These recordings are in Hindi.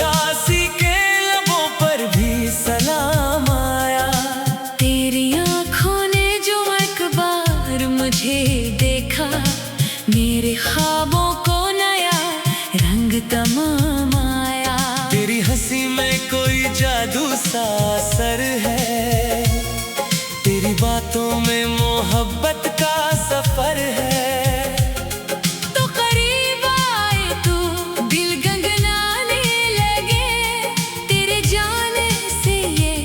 उदासी के लबों पर भी सलाम आया। तेरी आँखों ने जो एक बार मुझे देखा, मेरे ख्वाबों को नया रंग तमाम आया। तेरी हंसी में कोई जादू सा असर है, तेरी बातों में मोहब्बत का सफर है। तो करीब आए तो दिल गनगनाने लगे, तेरे जाने से ये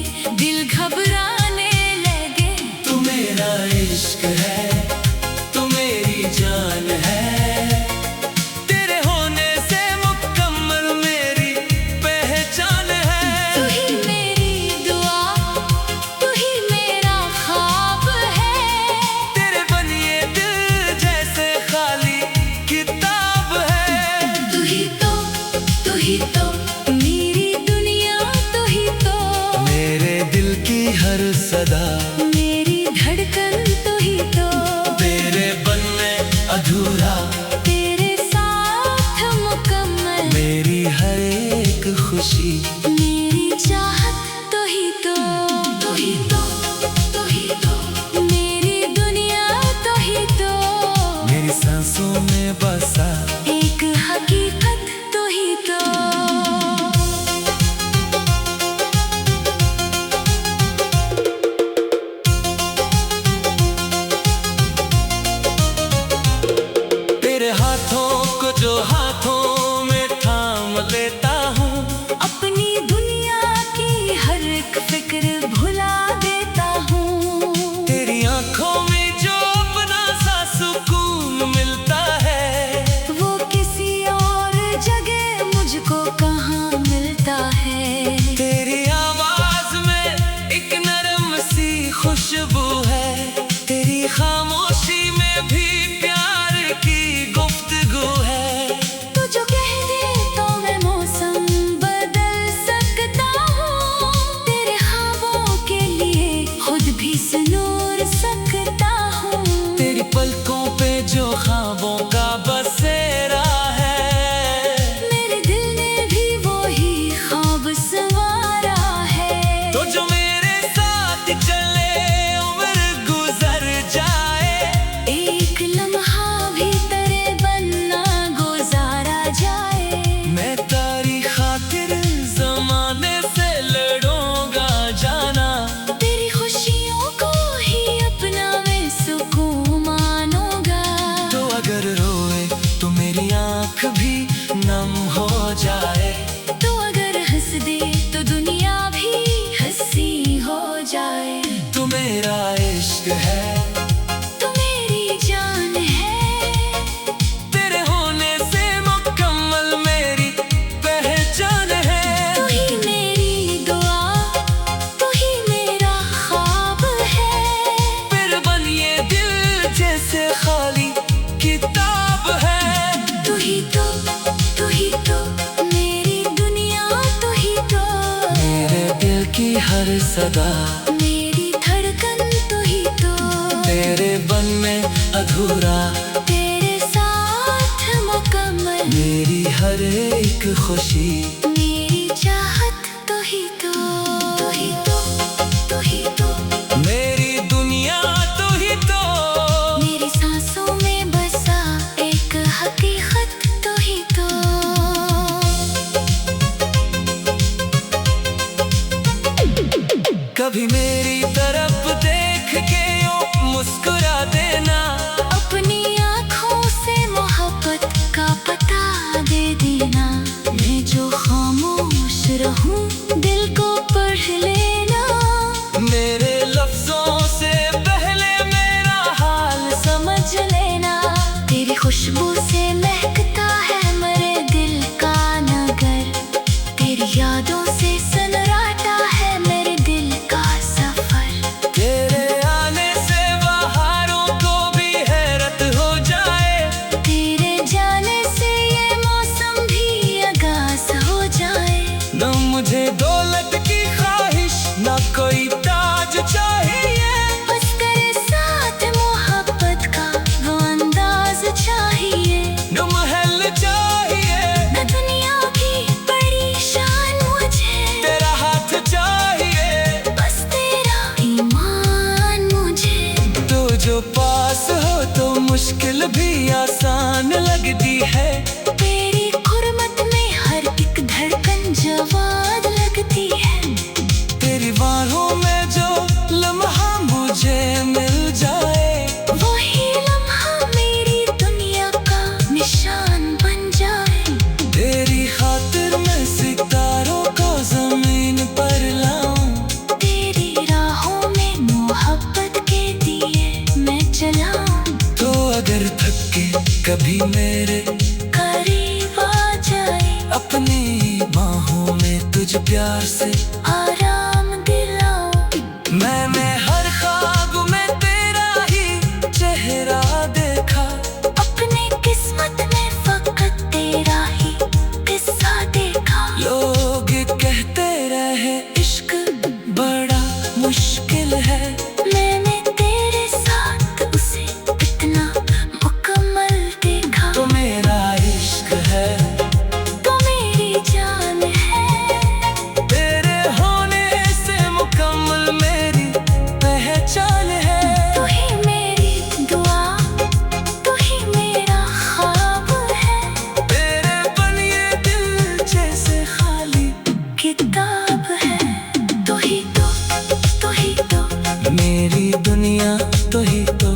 दिल घबराने लगे। तू मेरा इश्क है, तू मेरी जान है, तेरे होने से मुकम्मल मेरी पहचान है। तू ही मेरी दुआ, तू ही मेरा ख्वाब है, तेरे बनिए दिल जैसे खाली किताब है। तू ही तो मेरी दुनिया, तू ही तो मेरे दिल की हर सदा, मेरी धड़कन, तू ही तो तेरे बन में अधूरा, तेरे साथ मुकम्मल मेरी हर एक खुशी। मेरी चाहत, तू ही तो मेरी दुनिया, तू ही तो मेरी सांसों में बसा एक हकीकत, तू ही तो। तेरे हाथों को जो हाथों में थाम लेता हूँ, अपनी दुनिया की हर एक फिक्र भुला देता हूँ। तेरी आंखों में जो अपना सा सुकून मिलता है, वो किसी और जगह मुझको कहाँ मिलता है। तेरी आवाज में एक नरम सी खुशबू है, तेरी खामोशी में भी प्यार की गुफ्तगू है। तू जो कह दे तो मैं मौसम बदल सकता हूँ, तेरे ख्वाबों के लिए खुद भी संूर सकता हूँ। तेरी पलकों पे जो ख्वाबों का बसेरा है, मेरे दिल ने भी वो ही ख्वाब संवारा है। तो जो मेरे साथ चले उम्र गुजर जाए, एक लम्हा भी तेरे बनना गुजारा जाए। मैं तारी खातिर जमाने से लड़ूंगा जाना। तेरी खुशियों को ही अपना मैं सुकून मानूंगा। तो अगर रोए तो मेरी आंख भी नम हो जाए, तो अगर हंस दे तो दुनिया भी हंसी हो जाए। तू मेरा इश्क है, तू मेरी जान है, तेरे होने से मुकम्मल मेरी पहचान है। तू ही मेरी दुआ, तू ही मेरा ख्वाब है, फिर बनिए दिल जैसे खाली किताब है। तू ही तो मेरी दुनिया, तू ही तो मेरे दिल की हर सदा, मेरी धड़कन, तू ही तो तेरे बन में अधूरा, तेरे साथ मुकम्मल मेरी हर एक खुशी। मेरी चाहत, तू ही तो मेरी दुनिया, तू ही तो मेरी सांसों में बसा एक हकीकत, तू ही तो। कभी मेरी तरफ देख के यूं मुस्कुरा देना, अपनी आँखों से मोहब्बत का पता दे देना। मैं जो खामोश रहूं दिल को पढ़ लेना, मेरे लफ्जों से पहले मेरा हाल समझ लेना। तेरी खुशबू से महकता है मेरे दिल का नगर, तेरी यादों से सनराता है मेरे दिल का सफर। तेरे आने से बहारों को भी हैरत हो जाए, तेरे जाने से ये मौसम भी आगाज हो जाए। न मुझे दौलत की ख्वाहिश, न कोई ताज चाहिए, बस तेरे साथ मोहब्बत का वो अंदाज चाहिए। न महल चाहिए, न दुनिया की बड़ी शान तुझ प्यार से आराम दिलाऊं। मैंने हर ख्वाब में तेरा ही चेहरा देखा। अपनी किस्मत में फकत तेरा ही किस्सा देखा। लोग कहते रहे इश्क बड़ा मुश्किल है, मैंने तेरे साथ उसे इतना मुकम्मल देखा। तो मेरा इश्क है, तो मेरी जान है। तेरे होने से मुकम्मल मेरी पहचान है। तू ही मेरी दुआ, तू ही मेरा ख्वाब है। तेरे बन ये दिल जैसे खाली किताब है। तू ही तो, तू ही तो मेरी दुनिया, तू ही तो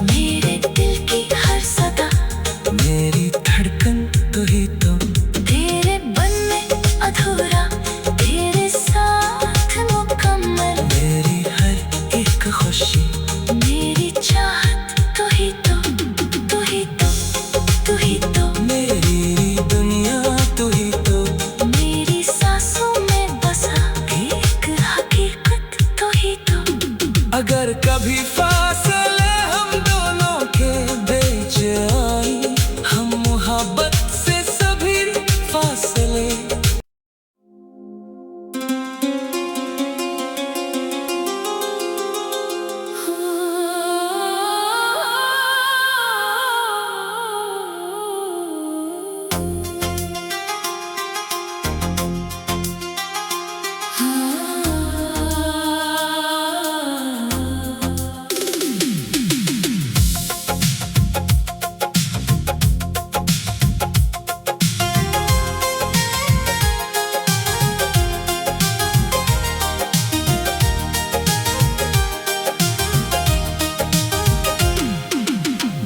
मेरे दिल की हर सदा। मेरी धड़कन, तू ही तो तेरे बनने अधूरा, तेरे साथ मुकम्मल। मेरी हर एक खुशी। मेरी चाहत, तू ही तो, तू ही तो, तू ही तो मेरी दुनिया, तू ही तो मेरी सांसों में बसा एक हकीकत। तू ही तो अगर कभी फासले हम दोनों के बीच आई, हम मोहब्बत से सभी फासले।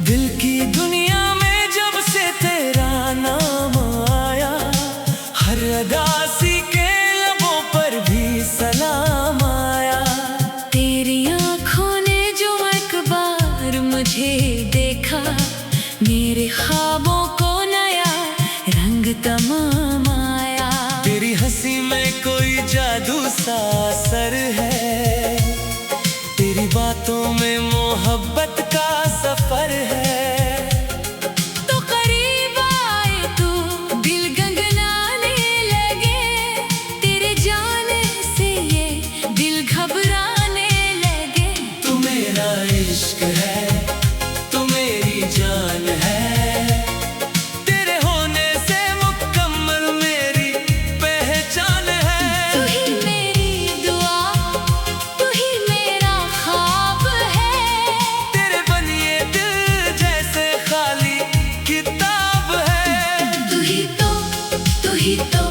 दिल की दुनिया में जब से तेरा नाम आया, हर अदासी के लबों पर भी सलाम आया। तेरी आँखों ने जो एक बार मुझे देखा, मेरे ख्वाबों को नया रंग तमाम आया। तेरी हंसी में कोई जादू सा असर है, तेरी बातों में मोहब्बत का सफर है। तो करीब आए तो दिल गंगनाने लगे, तेरे जाने से ये दिल घबराने लगे। तू मेरा इश्क है, तू मेरी जान है, तेरे होने से मुकम्मल मेरी पहचान है। तू ही मेरी दुआ, तू ही मेरा ख्वाब है। तेरे बनिए दिल जैसे खाली किताब है। तू ही तो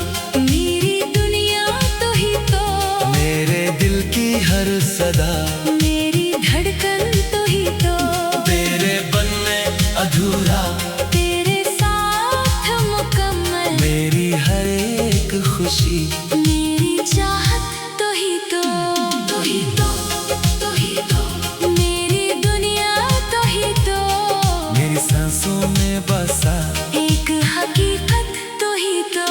मेरी दुनिया। तू ही तो मेरे दिल की हर सदा। मेरी धड़कन। तू ही तो तेरे बनने अधूरा, तेरे साथ मुकम्मल। मेरी हर एक खुशी। मेरी चाहत। तू ही तो, तू ही तो, तू ही तो मेरी दुनिया। तू ही तो मेरी सांसों में बसा एक हकीकत। तू ही तो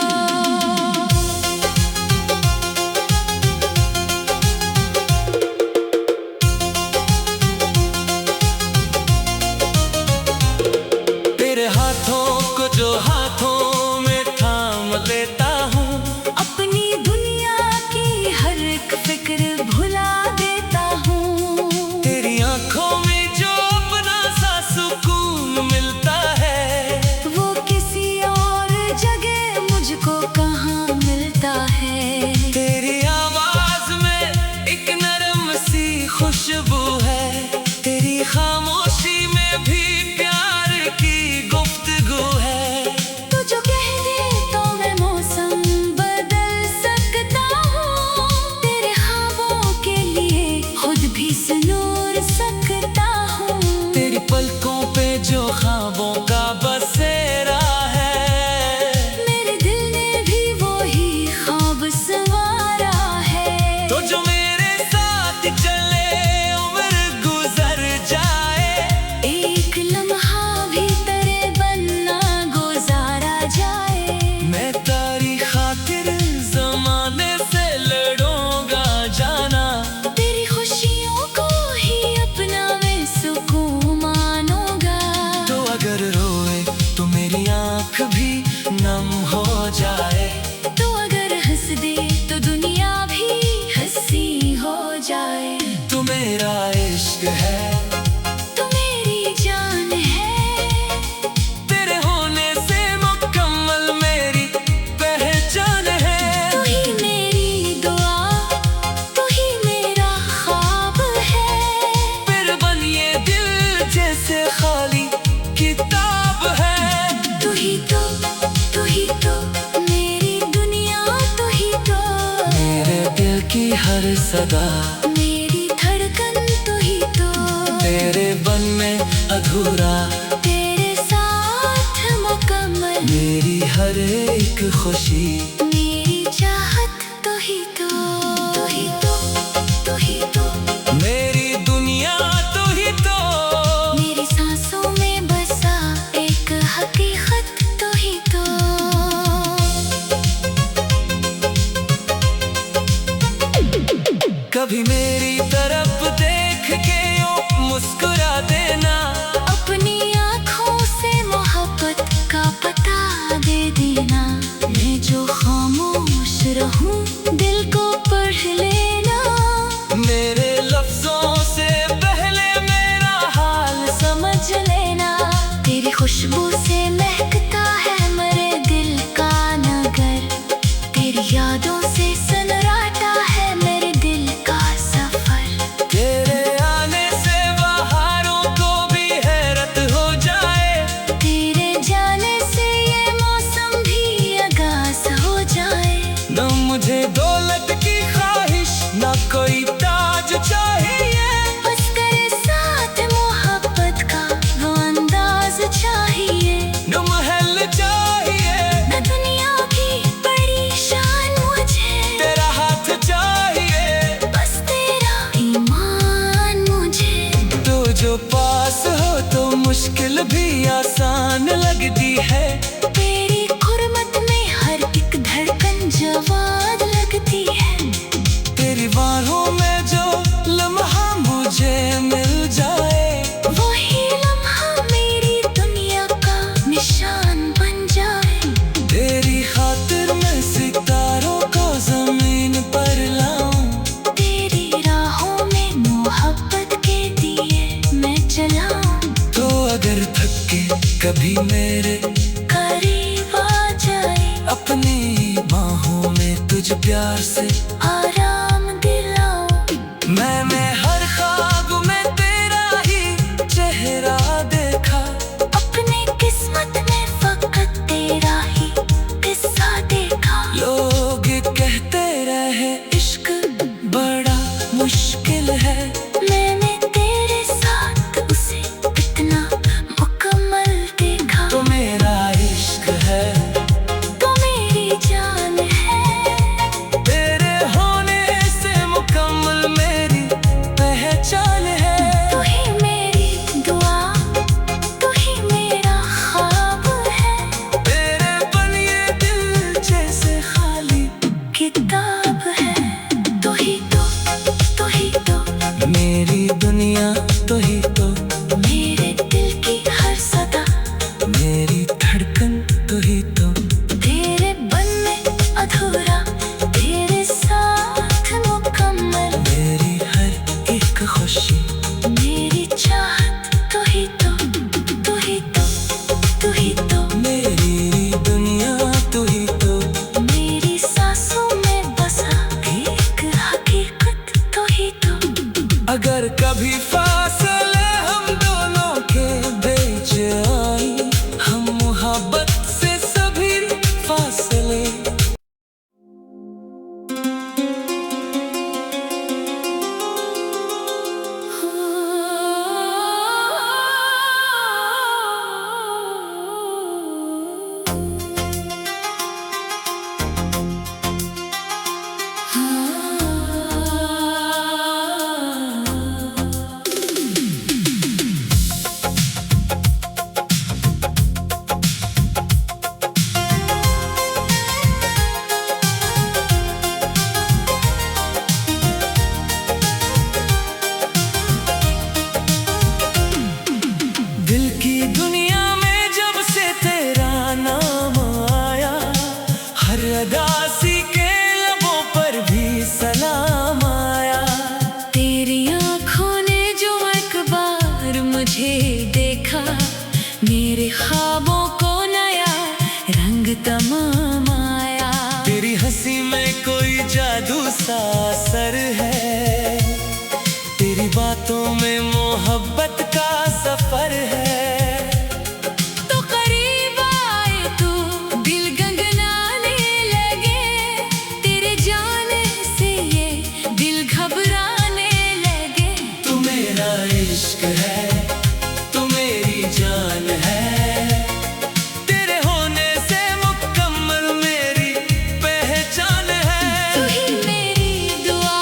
तेरे हाथों को जो हाथों में थाम लेता हूँ, अपनी दुनिया की हर एक फिक्र भुला दे। दे तो दुनिया भी हंसी हो जाए। तू मेरा इश्क है, तू मेरी जान है, तेरे होने से मुकम्मल मेरी पहचान है। तू ही मेरी दुआ, तू ही मेरा ख्वाब है। फिर बन ये दिल जैसे खाली किताब है। तू ही तो मेरी दुनिया, तू ही तो मेरे दिल की हर सदा, मेरी धड़कन, तू ही तो तेरे बन में अधूरा, तेरे साथ मुकम्मल, मेरी हर एक खुशी, मेरी चाहत, तू ही तो, तू ही तो, तू ही तो मेरी दुनिया, तू ही तो। मेरी सांसों में बसा एक हकीकत, तू ही तो। कभी मेरी तरफ देख के यूं मुस्कुरा देना, अपनी आँखों से मोहब्बत का पता दे देना। मैं जो खामोश रहूं दिल को पढ़ लेना। मेरे लफ्जों से पहले मेरा हाल समझ लेना। तेरी खुशबू से महकता है मेरे दिल का नगर। तेरी यादों से सनराता है मेरे दिल का सफर। तेरे आने से बहारों को भी हैरत हो जाए। तेरे जाने से ये मौसम भी आगाज हो जाए। न मुझे दौलत की ख्वाहिश, न कोई ताज चाहिए, बस तेरे साथ मोहब्बत का वो अंदाज चाहिए। न महल चाहिए, न दुनिया की बड़ी शान मुझे, तेरा हाथ चाहिए, बस तेरा ईमान मुझे। तो जो पास हो तो मुश्किल भी आसान लगती है। तेरी खुरमत में हर एक धड़कन जवाद लगती है। तेरी बाहों में जो लम्हा मुझे मिल जाए, वही लम्हा मेरी दुनिया का निशान बन जाए। तेरी खातिर मैं सितारों को जमीन पर लाऊं। तेरी राहों में मोहब्बत के दिए मैं जलाऊं। तो अगर थक के कभी मेरे करीब आ जाए, अपनी बाहों में तुझ प्यार से आराम दिलाऊं। मैंने हर ख्वाब में तेरा ही चेहरा देखा। अपनी किस्मत में फकत तेरा ही किस्सा देखा। लोग कहते रहे इश्क बड़ा मुश्किल है, मैंने तेरे साथ उसे इतना मुकम्मल देखा। तो मेरा इश्क है, तो मेरी जान है, तेरे होने जादू सा असर है, तेरी बातों में मोहब्बत का सफर है। तो करीब आए तो दिल गनगनाने लगे, तेरे जाने से ये दिल घबराने लगे। तू मेरा इश्क है, तू मेरी जान है, तेरे होने से मुकम्मल मेरी पहचान है। तू ही मेरी दुआ,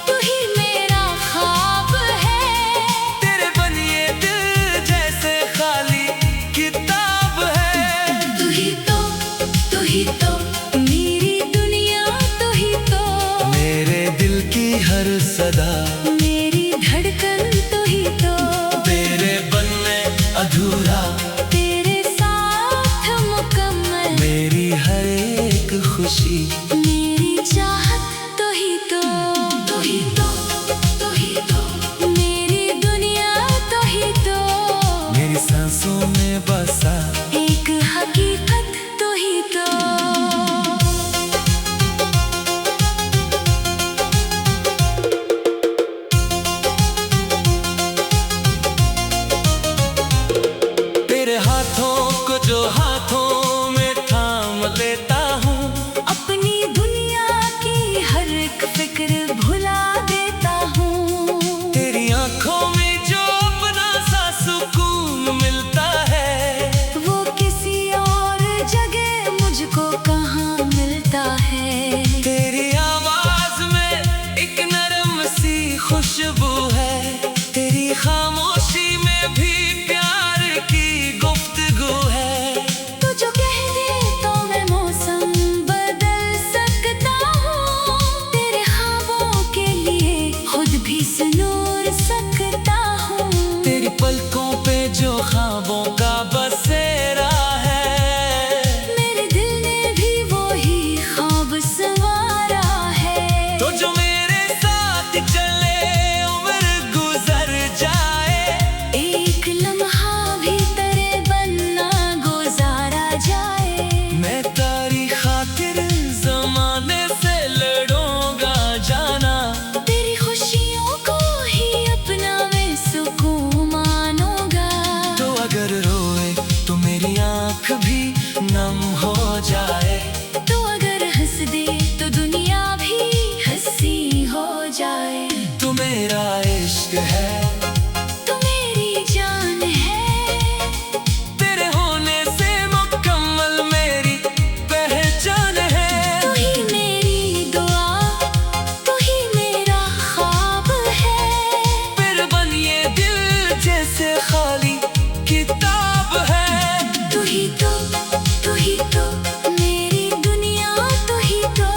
तू ही मेरा ख्वाब है, तेरे बनिए दिल जैसे खाली किताब है। तू ही तो मेरी दुनिया, तू ही तो मेरे दिल की हर सदा, मेरी धड़कन, तू ही तो तेरे बन में अधूरा, तेरे साथ मुकम्मल मेरी हर एक खुशी। मेरी चाहत, तू ही तो तू ही तो तू ही तो मेरी दुनिया, तू ही तो मेरी सांसों में बसा एक हकीकत, तू ही तो। तेरे हाथों को जो हाथों में थाम लेता हूँ, अपनी दुनिया की हर एक फिक्र भुला देता हूँ। तेरी आंखों में जो अपना सा सुकून मिलता है, वो किसी और जगह मुझको कहाँ मिलता है। तेरी आवाज में एक नरम सी खुशबू है, तेरी खामोशी में भी प्यार की गुफ्तगू है। तू जो कह दे तो मैं मौसम बदल सकता हूँ, तेरे ख्वाबों के लिए खुद भी सुनूर सकता हूँ। तेरी पलकों पे जो ख्वाबों का बसेरा है, मेरे दिल ने भी वही ख्वाब संवारा है। तो जो मेरे साथ चले उम्र गुजर जाए, एक लम्हा भी तेरे बनना गुजारा जाए। मैं तारी खातिर जमाने से लड़ूंगा जाना, तेरी खुशियों को ही अपना मैं सुकून मानूंगा। तो अगर रोए तो मेरी आंख भी नम हो जाए, तो अगर हंस दे तो दुनिया भी हंसी हो जाए। तू मेरा इश्क है, तू मेरी जान है, तेरे होने से मुकम्मल मेरी पहचान है। तू ही मेरी दुआ, तू ही मेरा ख्वाब है, फिर बनिए दिल जैसे खाली किताब है। तू ही तो मेरी दुनिया, तू ही तो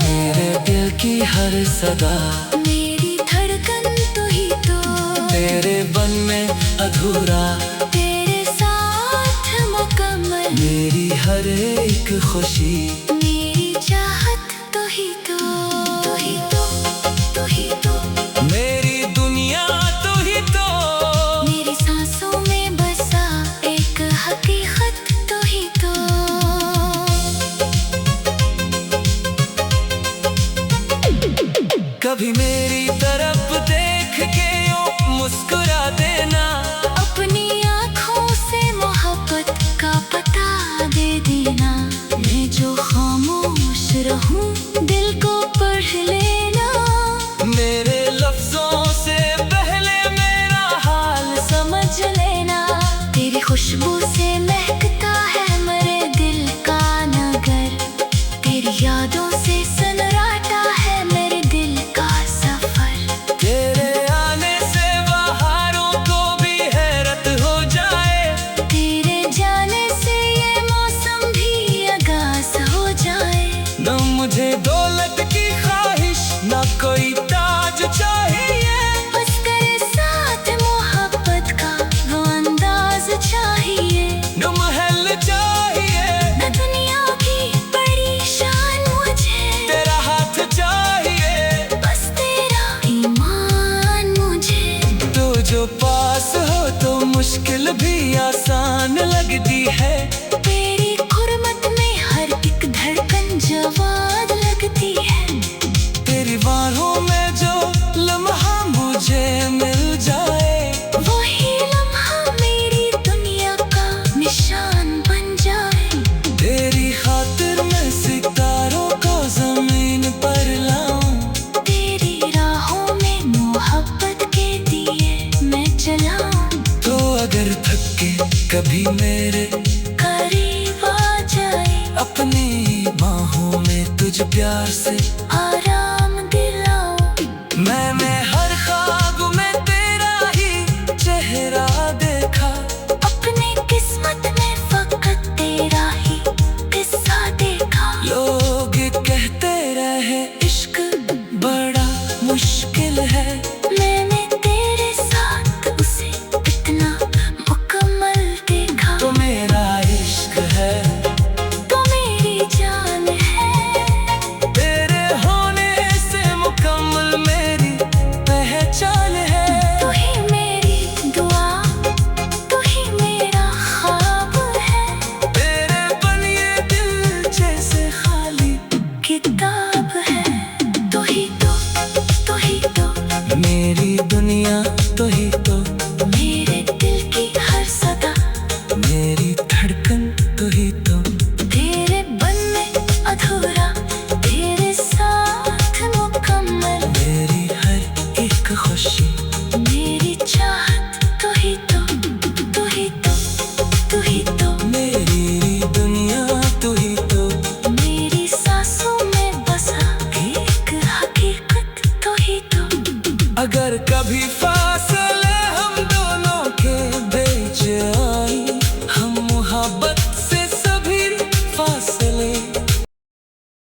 मेरे दिल की हर सदा, मेरी धड़कन, तू ही तो तेरे बन में अधूरा, तेरे साथ मुकम्मल मेरी हर एक खुशी। मेरी चाहत, तू ही तो तू ही तो तू ही तो मेरी दुनिया तू ही तो, मेरी सांसों में बसा एक हकीकत, तू ही तो। कभी मेरी तरफ देख के यूं मुस्कुरा देना, अपनी आँखों से मोहब्बत का पता दे देना। मैं जो खामोश रहूं दिल को पढ़ लेना, मेरे लफ्जों से पहले मेरा हाल समझ लेना। तेरी खुशबू से महकता है मेरे दिल का नगर, तेरी यादों से सनराता है मेरे दिल का सफर। तेरे आने से बहारों को भी हैरत हो जाए, तेरे जाने से ये मौसम भी आगाज हो जाए। न मुझे दौलत की ख्वाहिश न कोई ताज चाहिए, बस तेरे साथ मोहब्बत का वो अंदाज चाहिए। न महल चाहिए, न दुनिया की बड़ी शान मुझे, तेरा हाथ चाहिए, बस तेरा ईमान मुझे। तो जो पास हो तो मुश्किल भी आसान लगती है, तेरी खुरमत में हर एक धड़कन जवान लगती है। प्यार से आराम दिलाओ। मैंने हर ख्वाब में तेरा ही चेहरा देखा, अपनी किस्मत में फकत तेरा ही किस्सा देखा। लोग कहते रहे इश्क बड़ा मुश्किल है, मैंने तेरे साथ उसे इतना मुकम्मल देखा। तो मेरा इश्क है, तो मेरी जान है, तेरे होने से मुकम्मल मेरी पहचान है। तू ही मेरी दुआ, तू ही मेरा ख्वाब है, तेरे बनिए दिल जैसे खाली किताब